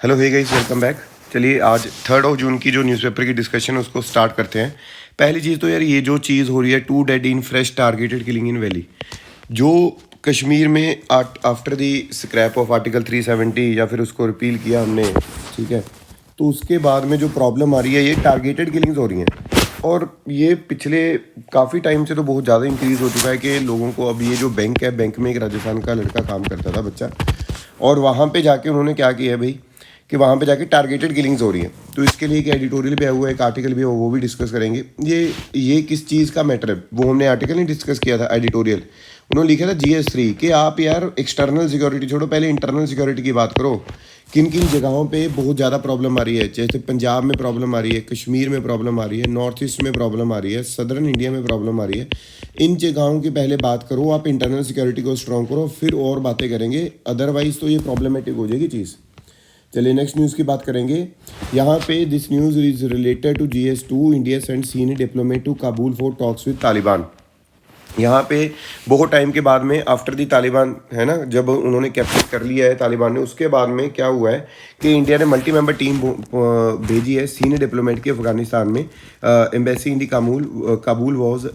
Hello hey guys, welcome back. चलिए आज 3 जून की जो न्यूज़पेपर की डिस्कशन है उसको स्टार्ट करते हैं। पहली चीज़ तो यार ये जो चीज़ हो रही है, 2 dead in fresh targeted killing in valley, जो कश्मीर में after the scrap of article 370 या फिर उसको रिपील किया हमने, ठीक है। तो उसके बाद में जो प्रॉब्लम आ रही है, ये टारगेटेड किलिंग्स हो रही हैं और ये पिछले काफ़ी टाइम से तो बहुत ज़्यादा इंक्रीज़ हो चुका है कि लोगों को, अब ये जो बैंक है, बैंक में एक राजस्थान का लड़का काम करता था, बच्चा, और वहाँ पे जाके उन्होंने क्या किया है भाई कि वहाँ पे जाके टारगेटेड किलिंग्स हो रही हैं। तो इसके लिए एक एडिटोरियल भी आया हुआ है, एक आर्टिकल भी है, वो भी डिस्कस करेंगे। ये किस चीज़ का मैटर है, वो हमने आर्टिकल नहीं डिस्कस किया था, एडिटोरियल उन्होंने लिखा था GS3 कि आप यार एक्सटर्नल सिक्योरिटी छोड़ो, पहले इंटरनल सिक्योरिटी की बात करो। किन किन जगहों पे बहुत ज़्यादा प्रॉब्लम आ रही है, जैसे पंजाब में प्रॉब्लम आ रही है, कश्मीर में प्रॉब्लम आ रही है, नॉर्थ ईस्ट में प्रॉब्लम आ रही है, सदर्न इंडिया में प्रॉब्लम आ रही है। इन जगहों की पहले बात करो, आप इंटरनल सिक्योरिटी को स्ट्रॉन्ग करो, फिर और बातें करेंगे, अदरवाइज़ तो ये प्रॉब्लमेटिक हो जाएगी चीज़। चलिए नेक्स्ट न्यूज़ की बात करेंगे। यहाँ पे this news is related to GS2, India send senior diplomat to Kabul for talks with Taliban. यहाँ पे बहुत टाइम के बाद में आफ्टर दी तालिबान, है ना, जब उन्होंने कैप्चर कर लिया है तालिबान ने, उसके बाद में क्या हुआ है कि इंडिया ने मल्टी मेंबर टीम भेजी है सीनियर डिप्लोमेट की अफगानिस्तान में। Embassy in the Kabul was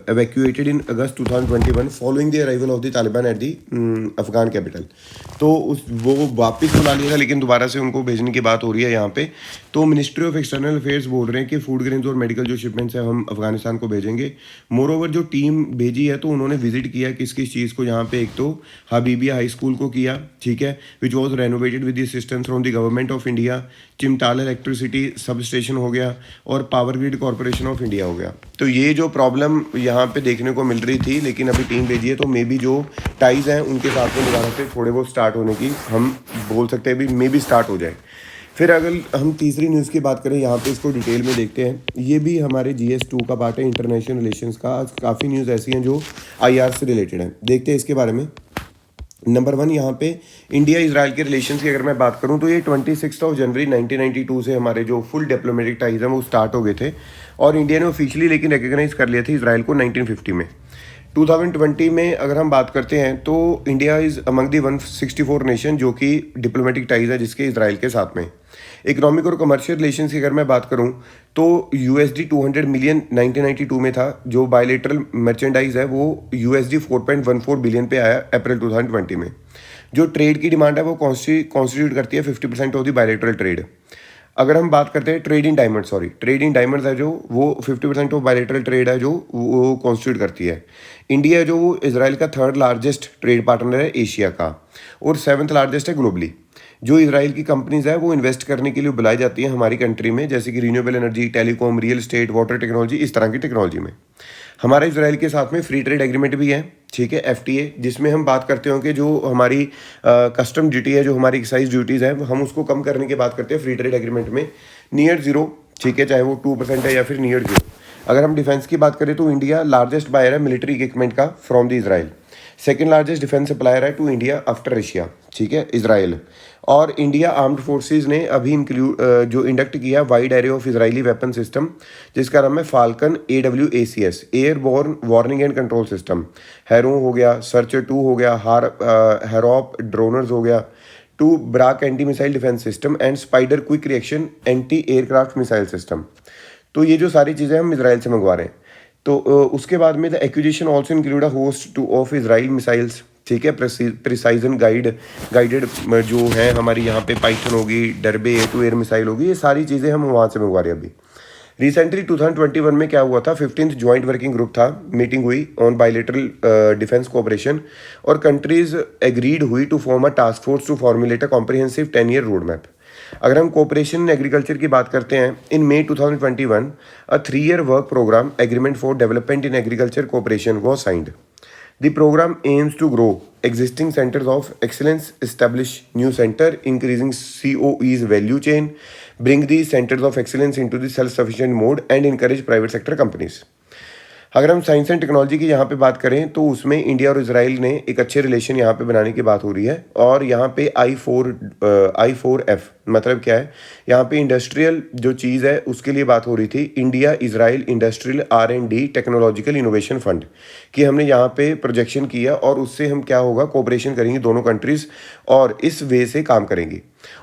evacuated in August 2021 following the arrival of the Taliban at the Afghan capital. तो वो वापस बुला लिया था, लेकिन दोबारा से उनको भेजने की बात हो रही है यहाँ पे। तो मिनिस्ट्री ऑफ एक्सटर्नल अफेयर्स बोल रहे हैं कि फूड ग्रेन्स और मेडिकल जो शिपमेंट्स है हम अफगानिस्तान को भेजेंगे। मोर ओवर जो टीम भेजी है तो उन्होंने विजिट किया किस किस चीज़ को, यहाँ पे एक तो हबीबिया हाई स्कूल को किया, ठीक है, which was renovated with assistance from the government of India. Chimtala electricity sub station हो गया और power grid corporation of India हो गया। तो ये जो प्रॉब्लम यहाँ पे देखने को मिल रही थी, लेकिन अभी टीम भेजी है तो मे बी जो टाइज हैं उनके साथ में दोबारा से थोड़े बहुत स्टार्ट होने की हम बोल सकते हैं, भी मे बी स्टार्ट हो जाए। फिर अगर हम तीसरी न्यूज़ की बात करें, यहाँ पे इसको डिटेल में देखते हैं। ये भी हमारे GS2 का पार्ट है, इंटरनेशनल रिलेशंस का। आज काफ़ी न्यूज़ ऐसी हैं जो IR से रिलेटेड हैं, देखते हैं इसके बारे में। नंबर 1 यहाँ पे इंडिया इजराइल के रिलेशंस की अगर मैं बात करूँ तो ये 26 जनवरी 1992 से हमारे जो फुल डिप्लोमेटिक टाइज हैं वो स्टार्ट हो गए थे, और इंडिया ने ऑफिशियली लेकिन रिकग्नाइज कर लिए थे इजराइल को 1950 में। 2020 में अगर हम बात करते हैं तो India is among the 164 nation जो कि डिप्लोमेटिक टाइज है जिसके इजराइल के साथ में। इकोनॉमिक और कमर्शियल रिलेशंस की अगर मैं बात करूं तो USD 200 मिलियन 1992 में था। जो बायलेटरल मर्चेंडाइज है वो USD 4.14 बिलियन पे आया अप्रैल 2020 में। जो ट्रेड की डिमांड है वो कॉन्स्टिट्यूट करती है 50% ऑफ द बायलेटरल ट्रेड। अगर हम बात करते हैं ट्रेड इन डायमंड्स है जो वो 50% ऑफ बायलेटरल ट्रेड है जो वो कॉन्स्टिट्यूट करती है। इंडिया जो वो इसराइल का 3rd लार्जेस्ट ट्रेड पार्टनर है एशिया का, और 7th लार्जेस्ट है ग्लोबली। जो इसराइल की कंपनीज है वो इन्वेस्ट करने के लिए बुलाई जाती है हमारी कंट्री में, जैसे कि renewable energy, telecom, real estate, water technology, इस तरह की टेक्नोलॉजी में। हमारा इसराइल के साथ में फ्री ट्रेड एग्रीमेंट भी है, ठीक है, FTA, जिसमें हम बात करते हो कि जो हमारी कस्टम ड्यूटी है, जो हमारी एक्साइज ड्यूटीज़ है, हम उसको कम करने की बात करते हैं फ्री ट्रेड एग्रीमेंट में, नियर जीरो, ठीक है, चाहे वो 2% है या फिर नियर जीरो। अगर हम डिफेंस की बात करें तो इंडिया लार्जेस्ट बायर है मिलिट्री इक्विपमेंट का from the Israel. Second largest defence supplier है टू इंडिया आफ्टर रशिया, ठीक है, इसराइल। और इंडिया आर्म्ड फोर्सेस ने अभी जो इंडक्ट किया wide array of Israeli weapon system, जिसका नाम है falcon AWACS, airborne warning and control system. Harrow हो गया, सर्चर 2 हो गया, हैरोप ड्रोनर्स हो गया, 2 Barack anti missile defence system and spider quick reaction anti aircraft missile system. तो ये जो सारी चीज़ें हम इसराइल से मंगवा रहे हैं। तो उसके बाद में the acquisition also include a host two of Israel missiles, ठीक है, प्रिसाइजन गाइडेड जो है हमारी यहाँ पे पाइथन होगी, Derby air to air missile होगी, ये सारी चीज़ें हम वहाँ से मंगवा रहे हैं अभी। रिसेंटली 2021 में क्या हुआ था, 15th ज्वाइंट वर्किंग ग्रुप था, मीटिंग हुई ऑन बायलेटरल डिफेंस कोऑपरेशन, और कंट्रीज एग्रीड हुई to form a task force to formulate a comprehensive 10-year road map. अगर हम कोऑपरेशन इन एग्रीकल्चर की बात करते हैं, in May 2021 a 3-year work programme agreement for development in agriculture cooperation was signed. The program aims to grow existing centers of excellence, establish new center, increasing COE's value chain, bring these centers of excellence into the self-sufficient mode, and encourage private sector companies. अगर हम science and technology की यहाँ पे बात करें तो उसमें India और इसराइल ने एक अच्छे रिलेशन यहाँ पे बनाने की बात हो रही है। और यहाँ पे I4F मतलब क्या है, यहाँ पे इंडस्ट्रियल जो चीज़ है उसके लिए बात हो रही थी, India Israel industrial R&D technological innovation fund कि हमने यहाँ पे प्रोजेक्शन किया, और उससे हम क्या होगा, कोऑपरेशन करेंगे दोनों कंट्रीज़ और इस वे से काम करेंगे।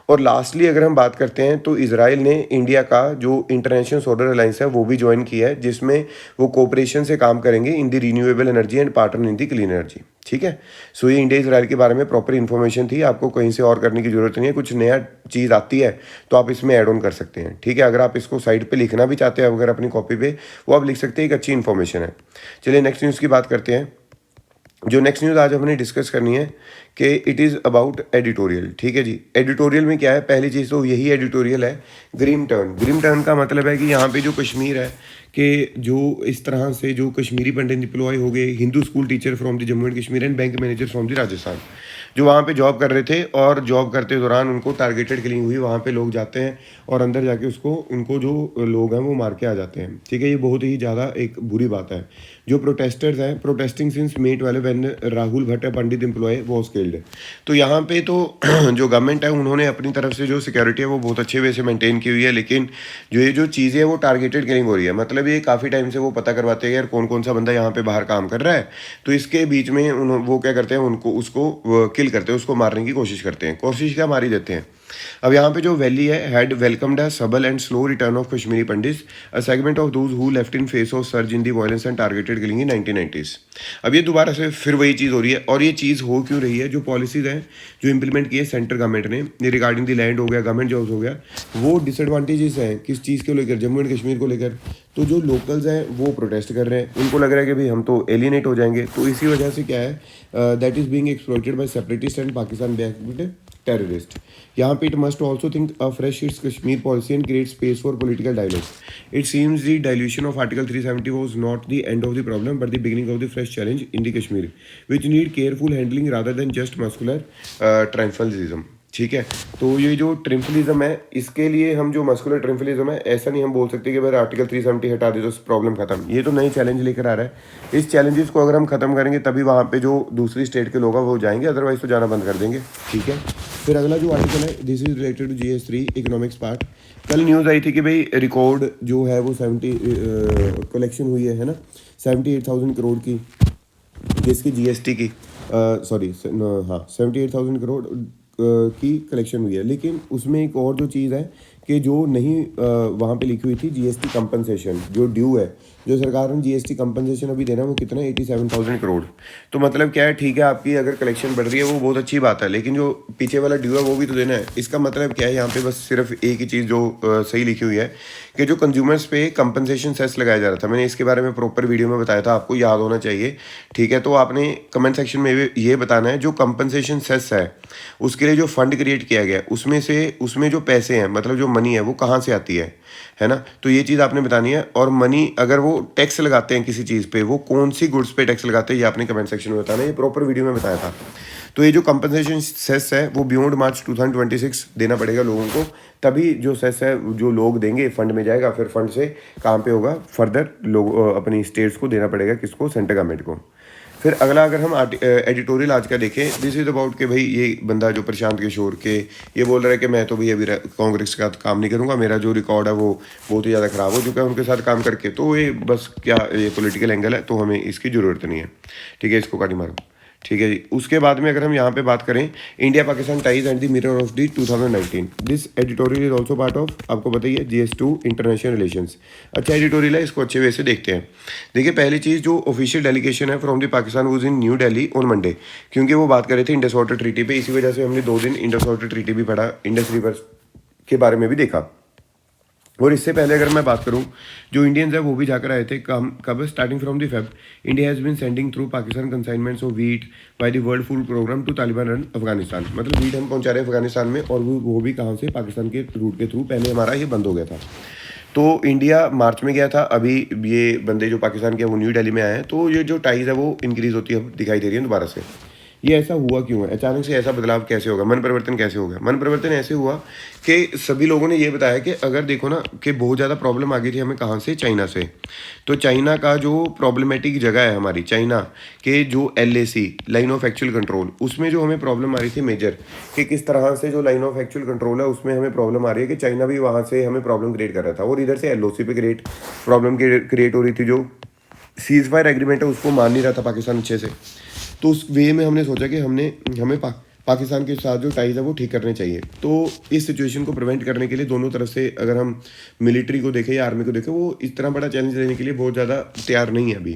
और लास्टली अगर हम बात करते हैं तो इसराइल ने इंडिया का जो इंटरनेशनल सोलर अलायंस है वो भी ज्वाइन किया है, जिसमें वो कोऑपरेशन से काम करेंगे in the renewable energy and partner in the clean energy. ठीक है, सो ये इंडिया इसराइल के बारे में प्रॉपर इन्फॉर्मेशन थी, आपको कहीं से और करने की जरूरत नहीं है। कुछ नया चीज़ आती है तो आप इसमें ऐड ऑन कर सकते हैं। ठीक है, अगर आप इसको साइड पे लिखना भी चाहते हैं अगर अपनी कॉपी पे, वो आप लिख सकते हैं, एक अच्छी इन्फॉर्मेशन है। चलिए नेक्स्ट न्यूज़ की बात करते हैं। जो नेक्स्ट न्यूज़ आज हमने डिस्कस करनी है कि इट इज़ अबाउट एडिटोरियल। ठीक है जी, एडिटोरियल में क्या है, पहली चीज़ तो यही एडिटोरियल है, ग्रीन टर्न। ग्रीन टर्न का मतलब है कि यहाँ पे जो कश्मीर है कि जो इस तरह से जो कश्मीरी पंडित डिप्लॉय हो गए, Hindu school teacher from the Jammu and Kashmir and bank manager from the Rajasthan, जो वहाँ पे जॉब कर रहे थे और जॉब करते दौरान उनको टारगेटेड किलिंग हुई। वहाँ पे लोग जाते हैं और अंदर जाके उनको जो लोग हैं वो मार के आ जाते हैं। ठीक है, ये बहुत ही ज़्यादा एक बुरी बात है। जो प्रोटेस्टर्स हैं, protesting since May 12 when Rahul Bhat Pandit employee was killed. तो यहाँ पे तो जो गवर्नमेंट है उन्होंने अपनी तरफ से जो सिक्योरिटी है वो बहुत अच्छे वे से मेंटेन की हुई है, लेकिन जो चीज़ें हैं वो टारगेटेड किलिंग हो रही है। मतलब ये काफ़ी टाइम से वो पता करवाते हैं यार कौन कौन सा बंदा यहाँ पे बाहर काम कर रहा है, तो इसके बीच में वो क्या करते हैं, उसको किल करते हैं, उसको मारने की कोशिश करते हैं। कोशिश क्या, मार ही देते हैं। अब यहाँ पे जो वैली है हैड वेलकम्ड अ सबल and slow return of Kashmiri pandits, a segment of those who left in face of surge in the violence and targeted killing in 1990s। अब ये दोबारा से फिर वही चीज़ हो रही है, और ये चीज़ हो क्यों रही है, जो पॉलिसीज़ हैं जो इंप्लीमेंट की है सेंट्रल गवर्नमेंट ने रिगार्डिंग द लैंड हो गया, गवर्नमेंट जॉब्स हो गया, वो डिसएडवांटेजेस हैं किस चीज़ को लेकर, जम्मू एंड कश्मीर को लेकर। तो जो लोकल्स हैं वो प्रोटेस्ट कर रहे हैं, उनको लग रहा है कि भाई हम तो एलिनेट हो जाएंगे। तो इसी वजह से क्या है, that is being exploited bye separatist and Pakistan backed terrorist. यहाँ पे it must also think afresh its Kashmir policy and create space for political dialogue. It seems the dilution of Article 370 was not the end of the problem but the beginning of the fresh challenge in the Kashmir, which need careful handling rather than just muscular triumphalism. ठीक है, तो ये जो ट्रिम्फलिज्म है, इसके लिए हम जो मस्कुलर ट्रिम्फलिज्म है, ऐसा नहीं हम बोल सकते कि भाई आर्टिकल 370 हटा दे तो प्रॉब्लम खत्म। ये तो नई चैलेंज लेकर आ रहा है। इस चैलेंजेस को अगर हम खत्म करेंगे तभी वहाँ पे जो दूसरी स्टेट के लोग हैं वो जाएंगे, अदरवाइज तो जाना बंद कर देंगे। ठीक है, फिर अगला जो आर्टिकल है, this is related to GS3 economics part. कल न्यूज़ आई थी कि भाई रिकॉर्ड जो है वो 70 कलेक्शन हुई है ना, 78,000 करोड़ की, जिसकी GST की सॉरी हाँ 78,000 करोड़ की कलेक्शन हुई है। लेकिन उसमें एक और जो चीज़ है कि जो नहीं वहाँ पे लिखी हुई थी, GST कंपनसेशन जो ड्यू है, जो सरकार ने GST कंपनसेशन अभी देना है वो कितना है, 87,000 करोड़। तो मतलब क्या है, ठीक है आपकी अगर कलेक्शन बढ़ रही है वो बहुत अच्छी बात है, लेकिन जो पीछे वाला ड्यू है वो भी तो देना है। इसका मतलब क्या है, यहाँ पे बस सिर्फ एक ही चीज़ जो सही लिखी हुई है कि जो कंज्यूमर्स पे कंपनसेशन सेस लगाया जा रहा था, मैंने इसके बारे में प्रॉपर वीडियो में बताया था, आपको याद होना चाहिए। ठीक है, तो आपने कमेंट सेक्शन में ये बताना है जो कंपनसेशन सेस है उसके लिए जो फंड क्रिएट किया गया उसमें जो पैसे हैं, मतलब जो मनी है वो कहाँ से आती है ना। तो ये चीज़ आपने बतानी है। और मनी अगर वो टैक्स लगाते हैं किसी चीज़ पे, वो कौन सी गुड्स पे टैक्स लगाते हैं ये आपने कमेंट सेक्शन में बताना है, ये प्रॉपर वीडियो में बताया था। तो ये जो कंपनसेशन सेस है वो बियॉन्ड मार्च 2026 देना पड़ेगा लोगों को, तभी जो सेस है जो लोग देंगे फंड में जाएगा, फिर फंड से काम पे होगा, फर्दर लोग अपनी स्टेट्स को देना पड़ेगा, किसको, सेंट्रल गवर्नमेंट को। फिर अगला अगर हम एडिटोरियल आज का देखें, दिस इज़ अबाउट कि भाई ये बंदा जो प्रशांत किशोर के ये बोल रहा है कि मैं तो भाई अभी कांग्रेस का काम नहीं करूँगा, मेरा जो रिकॉर्ड है वो बहुत ही ज़्यादा ख़राब हो चुका है उनके साथ काम करके। तो ये बस क्या ये पॉलिटिकल एंगल है, तो हमें इसकी ज़रूरत नहीं है। ठीक है, इसको काटी मारो। ठीक है जी, उसके बाद में अगर हम यहाँ पे बात करें, India Pakistan ties and the mirror of the 2019, this editorial is also part of, आपको बताइए, GS2 इंटरनेशनल रिलेशंस। अच्छा एडिटोरियल है, इसको अच्छे वे से देखते हैं। देखिए पहली चीज़, जो ऑफिशियल डेलीगेशन है from the Pakistan was in new Delhi on Monday, क्योंकि वो बात कर रहे थे इंडस वाटर ट्रीटी पे, इसी वजह से हमने 2 दिन इंडस वाटर ट्रीटी भी पढ़ा, इंडस रिवर के बारे में भी देखा। और इससे पहले अगर मैं बात करूं, जो इंडियंस है वो भी जाकर आए थे, कब starting from the Feb, India has been sending through Pakistan consignments of wheat by the World Food Programme to Taliban run Afghanistan. मतलब वीट हम पहुंचा रहे हैं अफगानिस्तान में, और वो भी कहाँ से, पाकिस्तान के रूट के थ्रू। पहले हमारा ये बंद हो गया था, तो इंडिया मार्च में गया था, अभी ये बंदे जो पाकिस्तान के वो न्यू दिल्ली में आए हैं, तो ये जो टाइज है वो इंक्रीज़ होती है, दिखाई दे रही है दोबारा से। ये ऐसा हुआ क्यों है, अचानक से ऐसा बदलाव कैसे होगा, मन परिवर्तन कैसे होगा। मन परिवर्तन ऐसे हुआ कि सभी लोगों ने ये बताया कि अगर देखो ना कि बहुत ज़्यादा प्रॉब्लम आ गई थी हमें, कहाँ से, चाइना से। तो चाइना का जो प्रॉब्लमेटिक जगह है हमारी, चाइना के जो LAC line of actual control, उसमें जो हमें प्रॉब्लम आ रही थी मेजर, कि किस तरह से जो लाइन ऑफ एक्चुअल कंट्रोल है उसमें हमें प्रॉब्लम आ रही है कि चाइना भी वहाँ से हमें प्रॉब्लम क्रिएट कर रहा था, और इधर से LOC पे प्रॉब्लम क्रिएट हो रही थी। जो सीज़ फायर एग्रीमेंट है उसको मान नहीं रहा था पाकिस्तान अच्छे से। तो उस वे में हमने सोचा कि हमें पाकिस्तान के साथ जो टाइज है वो ठीक करने चाहिए। तो इस सिचुएशन को प्रिवेंट करने के लिए दोनों तरफ से अगर हम मिलिट्री को देखें या आर्मी को देखें, वो इस तरह बड़ा चैलेंज लेने के लिए बहुत ज़्यादा तैयार नहीं है। अभी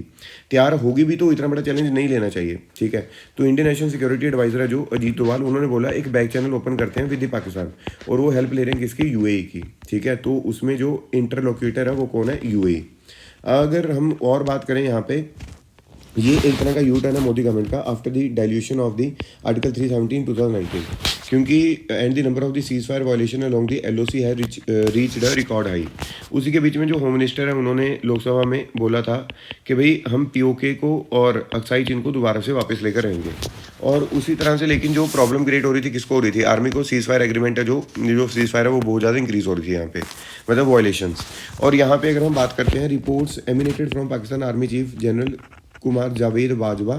तैयार होगी भी तो इतना बड़ा चैलेंज नहीं लेना चाहिए, ठीक है। तो इंडियन नेशनल सिक्योरिटी एडवाइजर है जो अजीत डोभाल, उन्होंने बोला एक बैक चैनल ओपन करते हैं विद द पाकिस्तान, और वो हेल्प ले रहे हैं किसकी, यूएई की, ठीक है। तो उसमें जो इंटरलोक्यूटर है वो कौन है, यूएई। अगर हम और बात करें यहाँ पे, ये एक तरह का यू टर्न है मोदी गवर्नमेंट का after the dilution of the article 317 2019, क्योंकि and the number of the cease fire violation along the LOC है रीच्ड अ रिकॉर्ड हाई। उसी के बीच में जो होम मिनिस्टर है उन्होंने लोकसभा में बोला था कि भाई हम पीओके को और अक्साई चीन को दोबारा से वापस लेकर रहेंगे। और उसी तरह से लेकिन जो प्रॉब्लम क्रिएट हो रही थी किसको हो रही थी, आर्मी को। सीज फायर एग्रीमेंट है जो सीज फायर है वो बहुत ज़्यादा इंक्रीज हो रही थी यहाँ पे, मतलब वायलेशंस। और यहाँ पे अगर हम बात करते हैं, reports emanated from Pakistan army chief general Qamar Javed Bajwa,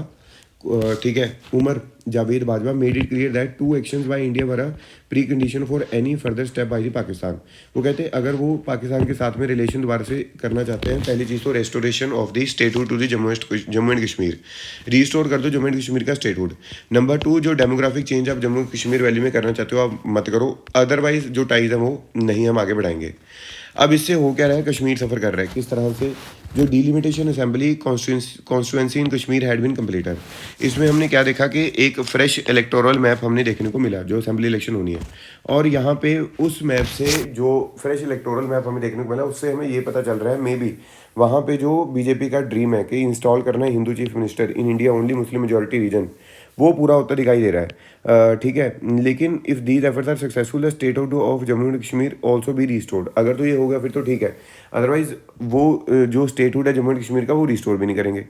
ठीक है, Umar Javed Bajwa made it clear that 2 actions by India were a precondition for any further step by the Pakistan. वो कहते हैं अगर वो पाकिस्तान के साथ में रिलेशन दोबारा से करना चाहते हैं, पहली चीज़ तो restoration of the statehood to the Jammu and Kashmir, restore कर दो जम्मू एंड कश्मीर का स्टेटहुड। नंबर 2, जो डेमोग्राफिक चेंज आप जम्मू कश्मीर वैली में करना चाहते हो आप मत करो, अदरवाइज जो टाइज है वो नहीं हम आगे बढ़ाएंगे। अब इससे हो क्या रहा है, कश्मीर सफ़र कर रहा है किस तरह से, जो delimitation assembly constituency in Kashmir had been completed. इसमें हमने क्या देखा कि एक फ्रेश इलेक्टोरल मैप हमने देखने को मिला जो असेंबली इलेक्शन होनी है, और यहाँ पे उस मैप से जो फ्रेश इलेक्टोरल मैप हमें देखने को मिला उससे हमें ये पता चल रहा है मे बी वहाँ पे जो बीजेपी का ड्रीम है कि इंस्टॉल करना है Hindu chief minister in India only Muslim majority region, वो पूरा होता दिखाई दे रहा है, ठीक है। लेकिन if these efforts are successful the state of Jammu and Kashmir also be restored. अगर तो ये हो गया फिर तो ठीक है, अदरवाइज वो जो स्टेटहुड है जम्मू एंड कश्मीर का वो रिस्टोर भी नहीं करेंगे।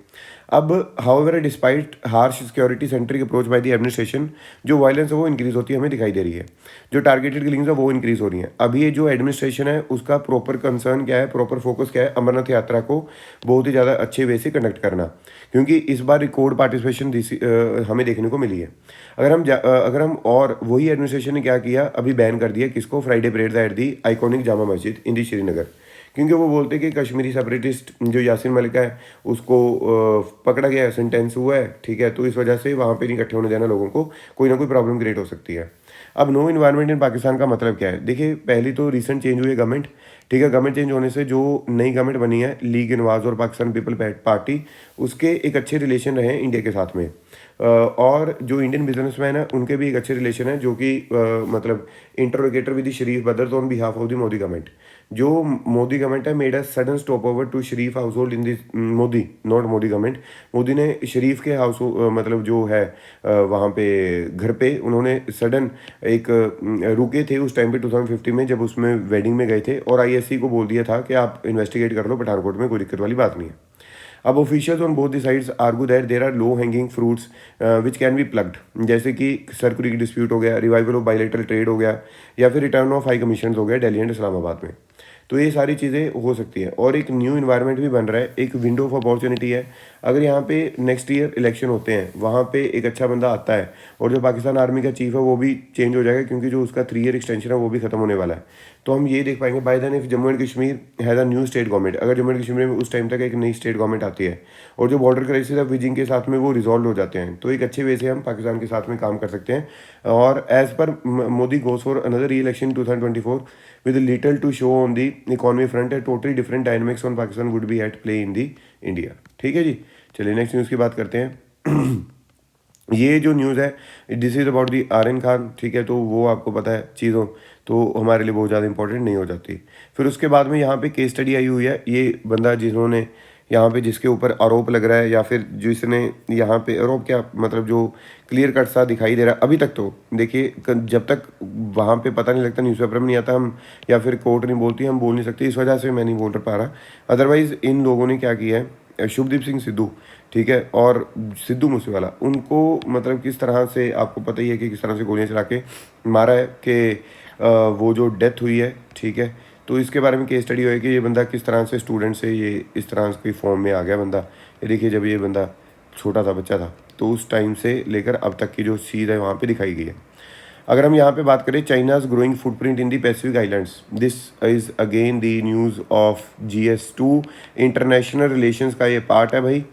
अब however despite harsh security centric approach by the administration, जो वायलेंस है वो इंक्रीज होती है हमें दिखाई दे रही है, जो टारगेटेड किलिंग्स है वो इंक्रीज हो रही हैं। अभी ये जो एडमिनिस्ट्रेशन है उसका प्रॉपर कंसर्न क्या है, प्रॉपर फोकस क्या है, अमरनाथ यात्रा को बहुत ही ज़्यादा अच्छे वे से कंडक्ट करना, क्योंकि इस बार रिकॉर्ड पार्टिसिपेशन हमें देखने को मिली है। अगर हम और वही एडमिनिस्ट्रेशन ने क्या किया, अभी बैन कर दिया किसको, Friday parade at the iconic Jama Masjid इन दी श्रीनगर, क्योंकि वो बोलते कि कश्मीरी सेपरेटिस्ट जो यासिन मलिक है उसको पकड़ा गया है, सेंटेंस हुआ है, ठीक है। तो इस वजह से वहाँ पे नहीं इकट्ठे होने देना लोगों को, कोई ना कोई प्रॉब्लम क्रिएट हो सकती है। अब नो इन्वायरमेंट इन पाकिस्तान का मतलब क्या है, देखिए पहली तो रिसेंट चेंज हुई है गवर्नमेंट, ठीक है। गवर्नमेंट चेंज होने से जो नई गवर्नमेंट बनी है लीग नवाज और पाकिस्तान पीपल पार्टी, उसके एक अच्छे रिलेशन रहे हैं इंडिया के साथ में, और जो इंडियन बिजनेसमैन है उनके भी एक अच्छे रिलेशन है, जो कि मतलब इंटरोगेटर with Sharif brother on behalf of the Modi government. जो मोदी गवर्नमेंट है made a sudden stopover to Sharif household in this, Modi not Modi government, Modi ने शरीफ के हाउस मतलब जो है वहाँ पे घर पे उन्होंने सडन एक रुके थे उस टाइम पे 2050 में जब उसमें वेडिंग में गए थे, और आईएससी को बोल दिया था कि आप इन्वेस्टिगेट कर लो पठानकोट में, कोई दिक्कत वाली बात नहीं है। अब officials on both the sides argue that there are low hanging fruits which can be plugged, जैसे कि सरकुरी डिस्प्यूट हो गया, रिवाइवल ऑफ बायलैटरल ट्रेड हो गया, या फिर रिटर्न ऑफ हाई कमीशन हो गया दिल्ली एंड इस्लामाबाद में। तो ये सारी चीज़ें हो सकती हैं, और एक न्यू इन्वायरमेंट भी बन रहा है, एक विंडो ऑफ अपॉर्चुनिटी है। अगर यहाँ पे नेक्स्ट ईयर इलेक्शन होते हैं, वहाँ पे एक अच्छा बंदा आता है, और जो पाकिस्तान आर्मी का चीफ है वो भी चेंज हो जाएगा, क्योंकि जो उसका 3 ईयर एक्सटेंशन है वो भी खत्म होने वाला है। तो हम ये देख पाएंगे by then if Jammu and Kashmir has a new state government, अगर जम्मू एंड कश्मीर में उस टाइम तक एक नई स्टेट गवर्नमेंट आती है, और जो बॉर्डर क्राइसिस है बीजिंग के साथ में वो रिजॉल्व हो जाते हैं, तो एक अच्छे वे से हम पाकिस्तान के साथ में काम कर सकते हैं। और एज पर Modi goes for another re election 2024 with little to show on the economy front, a totally different dynamics on Pakistan would be at play in the India। ठीक है जी, चलिए नेक्स्ट न्यूज़ की बात करते हैं। ये जो न्यूज़ है this is about the Aryan Khan, ठीक है। तो वो आपको पता है चीज़ों, तो हमारे लिए बहुत ज़्यादा इंपॉर्टेंट नहीं हो जाती। फिर उसके बाद में यहाँ पे केस स्टडी आई हुई है, ये बंदा जिन्होंने यहाँ पे जिसके ऊपर आरोप लग रहा है, या फिर जिसने यहाँ पे आरोप क्या मतलब जो क्लियर कट सा दिखाई दे रहा है अभी तक, तो देखिए जब तक वहाँ पे पता नहीं लगता, न्यूज़पेपर में नहीं आता हम, या फिर कोर्ट नहीं बोलती, हम बोल नहीं सकते, इस वजह से मैं नहीं बोल पा रहा। अदरवाइज़ इन लोगों ने क्या किया है, शुभदीप सिंह सिद्धू, ठीक है, और सिद्धू मूसेवाला, उनको मतलब किस तरह से आपको पता ही है कि किस तरह से गोलियाँ चला के मारा है कि वो जो डेथ हुई है, ठीक है। तो इसके बारे में केस स्टडी हुई कि ये बंदा किस तरह से स्टूडेंट से ये इस तरह की फॉर्म में आ गया बंदा। ये देखिए जब ये बंदा छोटा था, बच्चा था, तो उस टाइम से लेकर अब तक की जो चीज़ है वहाँ पे दिखाई गई है। अगर हम यहाँ पे बात करें China's growing footprint in the Pacific islands, this is again the news of GS2 international relations का ये पार्ट है भाई,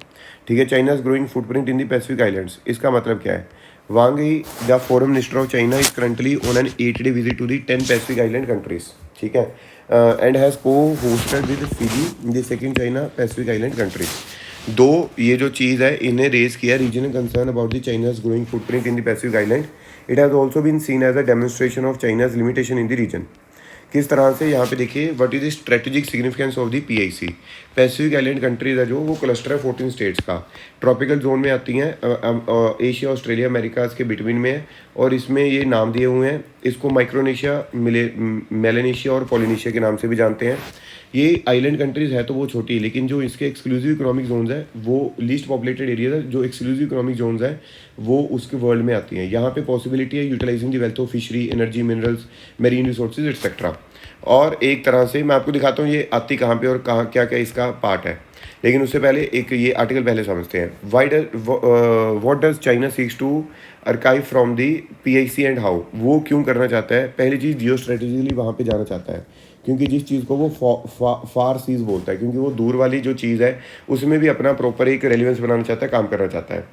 ठीक है। चाइनाज ग्रोइंग फुटप्रिंट इन दी पैसिफिक आइलैंड्स, इसका मतलब क्या है, Wang Yi, the foreign minister of China, is currently on an 8-day visit to the 10 Pacific Island countries. ठीक है, and has co-hosted with Fiji, the second China Pacific Island country. दो ये जो चीज़ है इन्हें रेज किया regional concern about the China's growing footprint in the Pacific island. It has also been seen as a demonstration of China's limitation in the region. किस तरह से यहाँ पे देखिए what is the strategic significance of the PIC. Pacific island countries है जो वो cluster है 14 स्टेट्स का. ट्रॉपिकल जोन में आती हैं, एशिया ऑस्ट्रेलिया अमेरिकाज के बिटवीन में है, और इसमें ये नाम दिए हुए हैं. इसको माइक्रोनेशिया, मेलेनेशिया और पोलिनेशिया के नाम से भी जानते हैं. ये आइलैंड कंट्रीज़ है तो वो छोटी है, लेकिन जो इसके एक्सक्लूसिव इकोनॉमिक जोन्स है वो लीस्ट पॉपुलेटेड एरियाज है. जो एक्सक्लूसिव इकोनॉमिक जोन्स है वो उसके वर्ल्ड में आती हैं. यहाँ पे पॉसिबिलिटी है utilising the wealth of fishery, energy, minerals, marine resources etcetera. और एक तरह से मैं आपको दिखाता हूँ ये आती कहाँ पे और कहाँ क्या क्या इसका पार्ट है. लेकिन उससे पहले एक ये आर्टिकल पहले समझते हैं. What does China seeks to अर्काइव from the PIC and how. वो क्यों करना चाहता है? पहली चीज़ जियो स्ट्रेटेजिकली वहाँ पे जाना चाहता है, क्योंकि जिस चीज़ को वो फार सीज बोलता है, क्योंकि वो दूर वाली जो चीज़ है उसमें भी अपना प्रॉपर एक रेलिवेंस बनाना चाहता है, काम करना चाहता है.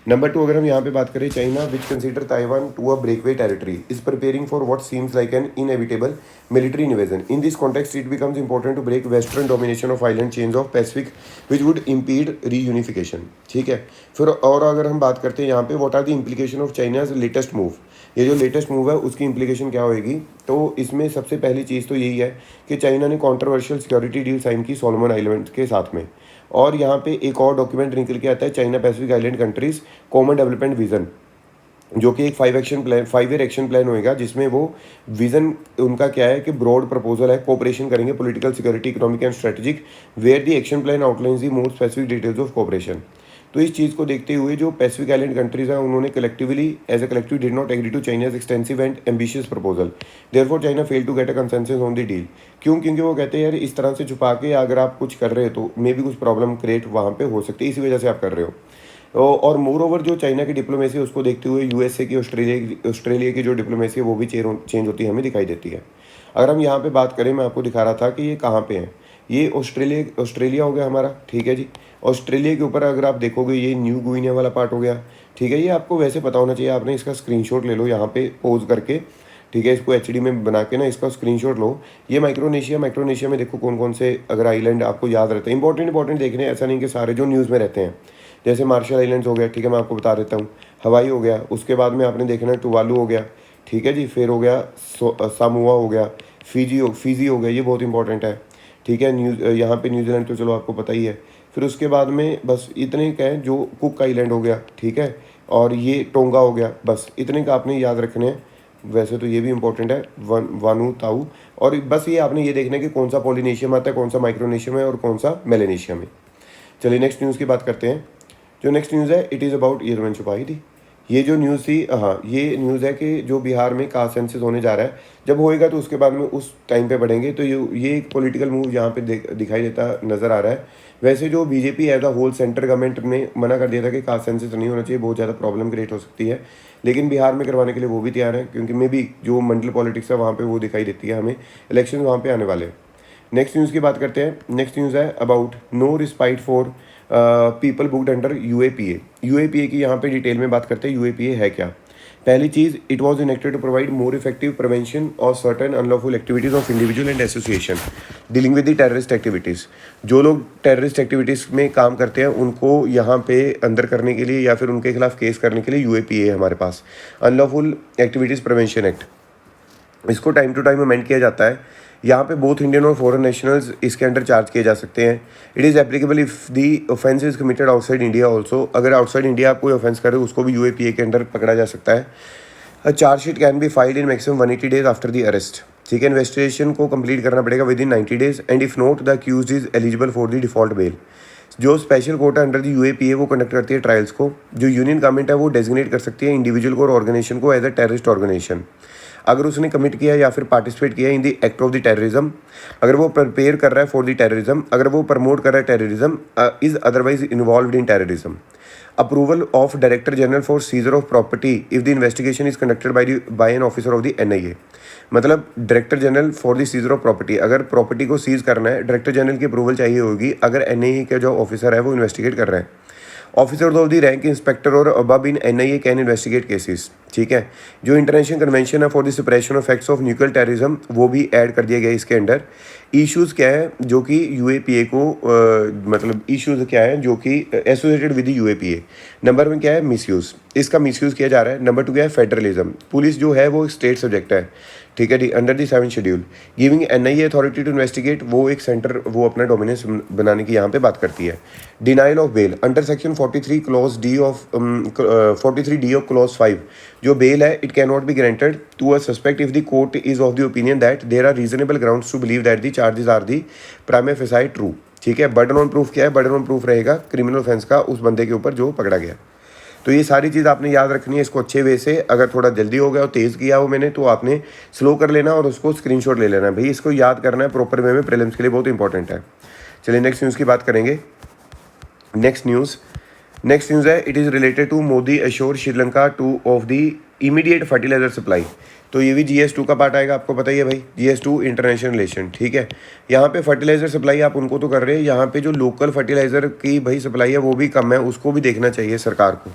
नंबर 2, अगर हम यहाँ पे बात करें, China which consider Taiwan to a breakaway territory is preparing for what seems like an inevitable military invasion. In this context it becomes important to break western domination of island change of Pacific which would impede reunification. ठीक है, फिर और अगर हम बात करते हैं यहाँ पे what are the implication of China's latest move. ये जो लेटेस्ट मूव है उसकी इम्प्लीकेशन क्या होगी, तो इसमें सबसे पहली चीज़ तो यही है कि चाइना ने कॉन्ट्रोवर्शियल सिक्योरिटी डील साइन की सोलोमन आइलैंड के साथ में. और यहाँ पे एक और डॉक्यूमेंट निकल के आता है, China Pacific island countries common development vision, जो कि एक 5-ईयर एक्शन प्लान होएगा, जिसमें वो विजन उनका क्या है कि ब्रॉड प्रपोजल है, कोऑपरेशन करेंगे political, security, economic and strategic, where the action plan outlines the more specific details of cooperation. तो इस चीज़ को देखते हुए जो पैसिफिक आइलैंड कंट्रीज हैं उन्होंने collectively as a collective did not agree to China's extensive and ambitious proposal. Therefore China fail to get a consensus on the deal. क्यों? क्योंकि वो कहते हैं यार इस तरह से छुपा के अगर आप कुछ कर रहे हो तो मे भी कुछ प्रॉब्लम क्रिएट वहाँ पे हो सकती है, इसी वजह से आप कर रहे हो. और मोर ओवर जो चाइना की डिप्लोमेसी है उसको देखते हुए यूएसए की, ऑस्ट्रेलिया की जो डिप्लोमेसी है वो भी चेंज होती है, हमें दिखाई देती है. अगर हम यहाँ पे बात करें, मैं आपको दिखा रहा था कि ये कहाँ पे है. ये ऑस्ट्रेलिया हो गया हमारा. ठीक है जी, ऑस्ट्रेलिया के ऊपर अगर आप देखोगे ये न्यू गुइनिया वाला पार्ट हो गया. ठीक है, ये आपको वैसे पता होना चाहिए, आपने इसका स्क्रीनशॉट ले लो यहाँ पे पोज करके. ठीक है, इसको एचडी में बना के ना इसका स्क्रीनशॉट लो. ये माइक्रोनेशिया में देखो कौन कौन से अगर आइलैंड आपको याद रहते हैं, इंपॉर्टेंट देखने, ऐसा नहीं कि सारे जो न्यूज़ में रहते हैं. जैसे मार्शल आइलैंड्स हो गया, ठीक है, मैं आपको बता देता हूँ. हवाई हो गया, उसके बाद में आपने देखना है टुवालू हो गया. ठीक है जी, फिर हो गया सामोआ हो गया, फिजी हो गया, ये बहुत इंपॉर्टेंट है. ठीक है, यहाँ पे न्यूजीलैंड तो चलो आपको पता ही है. फिर उसके बाद में बस इतने का है, जो कुक आइलैंड हो गया. ठीक है, और ये टोंगा हो गया. बस इतने का आपने याद रखने हैं. वैसे तो ये भी इंपॉर्टेंट है, वानू ताऊ. और बस ये आपने ये देखना है कि कौन सा पोलिनेशिया में आता है, कौन सा माइक्रोनेशिया में और कौन सा मेलेनेशिया में. चलिए नेक्स्ट न्यूज़ की बात करते हैं. जो नेक्स्ट न्यूज़ है इट इज़ अबाउट, ये तो मैंने छुपाई थी. ये जो न्यूज़ थी, हाँ, ये न्यूज़ है कि जो बिहार में कास्ट सेंसस होने जा रहा है, जब होएगा तो उसके बाद में उस टाइम पे बढ़ेंगे. तो ये एक पॉलिटिकल मूव यहाँ पे दिखाई देता नज़र आ रहा है. वैसे जो BJP as a whole centre government ने मना कर दिया था कि कास्ट सेंसस नहीं होना चाहिए, बहुत ज़्यादा प्रॉब्लम क्रिएट हो सकती है, लेकिन बिहार में करवाने के लिए वो भी तैयार है, क्योंकि मे भी जो मंडल पॉलिटिक्स है वहाँ पर वो दिखाई देती है हमें. इलेक्शन वहाँ पर आने वाले हैं. नेक्स्ट न्यूज़ की बात करते हैं. Next news is about no respite for people booked under UAPA. UAPA की यहाँ पे डिटेल में बात करते हैं. यूएपीए है क्या? पहली चीज़, it was enacted to provide more effective prevention of certain unlawful activities of individual and association dealing with the terrorist activities. जो लोग टेररिस्ट एक्टिविटीज़ में काम करते हैं उनको यहाँ पे अंदर करने के लिए या फिर उनके खिलाफ केस करने के लिए यूएपीए है हमारे पास, अनलॉफुल एक्टिविटीज़ प्रिवेंशन एक्ट. इसको टाइम टू टाइम अमेंड किया जाता है. यहाँ पे बोथ इंडियन और फॉरेन नेशनल्स इसके अंडर चार्ज किए जा सकते हैं. It is applicable if the offence is committed outside India also. अगर आउटसाइड इंडिया आप कोई ऑफेंस करे उसको भी यूएपीए के अंडर पकड़ा जा सकता है. A chargesheet can be filed in maximum 180 days after the arrest. ठीक है, इन्वेस्टिगेशन को कंप्लीट करना पड़ेगा within 90 days and if not the accused is eligible for the default bail. जो स्पेशल कोर्ट है अंडर दी यूएपीए वो conduct करती है ट्रायल्स को. जो यूनियन गवर्नमेंट है वो डेजिग्नेट कर सकती है इंडिविजुअल को और ऑर्गेनाइजेशन को एज अ टेररिस्ट ऑर्गेनाइजेशन अगर उसने कमिट किया या फिर पार्टिसिपेट किया in the act of the terrorism. अगर वो प्रिपेयर कर रहा है फॉर द टेररिज्म, अगर वो प्रमोट कर रहा है terrorism, is otherwise involve in terrorism. Approval of director general for seizure of property if the investigation is conducted by an officer of the NIA. मतलब director general for the seizure of property, अगर property को seize करना है director general की approval चाहिए होगी अगर NIA का जो ऑफिसर है वो इन्वेस्टिगेट कर रहे हैं. Officers of the rank inspector और above in NIA can investigate cases, ठीक है। जो इंटरनेशनल कन्वेंशन है for the suppression of acts of nuclear terrorism वो भी ऐड कर दिया गया इसके अंडर। इश्यूज़ क्या है जो कि UAPA को मतलब इश्यूज़ क्या है जो कि एसोसिएटेड विद UAPA। नंबर 1 क्या है, मिसयूज़, इसका मिसयूज़ किया जा रहा है। नंबर 2 क्या है, फेडरलिज्म, पुलिस जो है वो स्टेट सब्जेक्ट है, ठीक है जी, under the 7th schedule. Giving NIA authority to investigate, वो एक सेंटर वो अपना डोमिनेंस बनाने की यहाँ पे बात करती है। Denial of bail under section 43 clause D of 43D of clause 5, जो बेल है it can not be granted to a suspect if the court is of the opinion that there are reasonable grounds to believe that the charges are the prima facie true, ठीक है। Burden on proof क्या है, burden on proof रहेगा criminal offence का उस बंदे के ऊपर जो पकड़ा गया। तो ये सारी चीज़ आपने याद रखनी है इसको अच्छे वे से। अगर थोड़ा जल्दी हो गया और तेज़ किया हो मैंने तो आपने स्लो कर लेना और उसको स्क्रीनशॉट ले लेना है भाई, इसको याद करना है प्रॉपर वे में, प्रीलिम्स के लिए बहुत इंपॉर्टेंट है। चलिए नेक्स्ट न्यूज़ की बात करेंगे। नेक्स्ट न्यूज़ है, it is related to Modi assure Sri Lanka to of the immediate fertiliser supply. तो ये भी GS2 का पार्ट आएगा, आपको पता ही है भाई, GS2 इंटरनेशनल रिलेशन, ठीक है। यहाँ पे फर्टिलाइजर सप्लाई आप उनको तो कर रहे हैं, यहाँ पे जो लोकल फर्टिलाइजर की भाई सप्लाई है वो भी कम है, उसको भी देखना चाहिए सरकार को,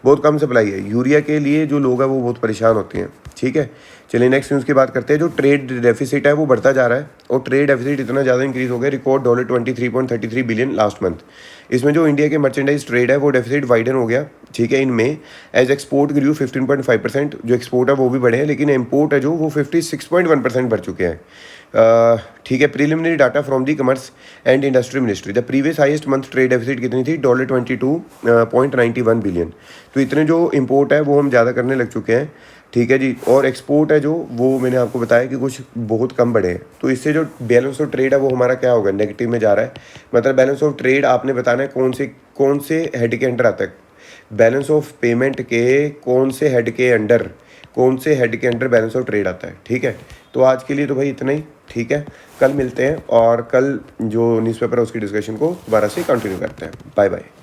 बहुत कम सप्लाई है। यूरिया के लिए जो लोग हैं वो बहुत परेशान होते हैं, ठीक है। चलिए नेक्स्ट न्यूज़ की बात करते हैं। जो ट्रेड डेफिसिट है वो बढ़ता जा रहा है और ट्रेड डेफिसिट इतना ज़्यादा इंक्रीज हो गया, रिकॉर्ड $23.33 बिलियन लास्ट मंथ। इसमें जो इंडिया के मर्चेंडाइज ट्रेड है वो डेफिसिट वाइडन हो गया, ठीक है, इनमें एज एक्सपोर्ट ग्रू 15.5%, जो एक्सपोर्ट है वो भी बढ़े हैं, लेकिन इम्पोर्ट है जो वो 56.1% बढ़ चुके हैं, ठीक है। Preliminary data from the commerce and industry ministry, the previous highest month trade deficit कितनी थी, $22.91 बिलियन। तो इतने जो इम्पोर्ट है वो हम ज़्यादा करने लग चुके हैं, ठीक है जी। और एक्सपोर्ट है जो वो मैंने आपको बताया कि कुछ बहुत कम बढ़े हैं, तो इससे जो बैलेंस ऑफ ट्रेड है वो हमारा क्या होगा, नेगेटिव में जा रहा है। मतलब बैलेंस ऑफ ट्रेड आपने बताना है कौन से हेड के अंडर आता है, बैलेंस ऑफ पेमेंट के कौन से हेड के अंडर बैलेंस ऑफ ट्रेड आता है, ठीक है। तो आज के लिए तो भाई इतना ही, ठीक है। कल मिलते हैं और कल जो न्यूज़पेपर है उसकी डिस्कशन को दोबारा से कंटिन्यू करते हैं। Bye bye.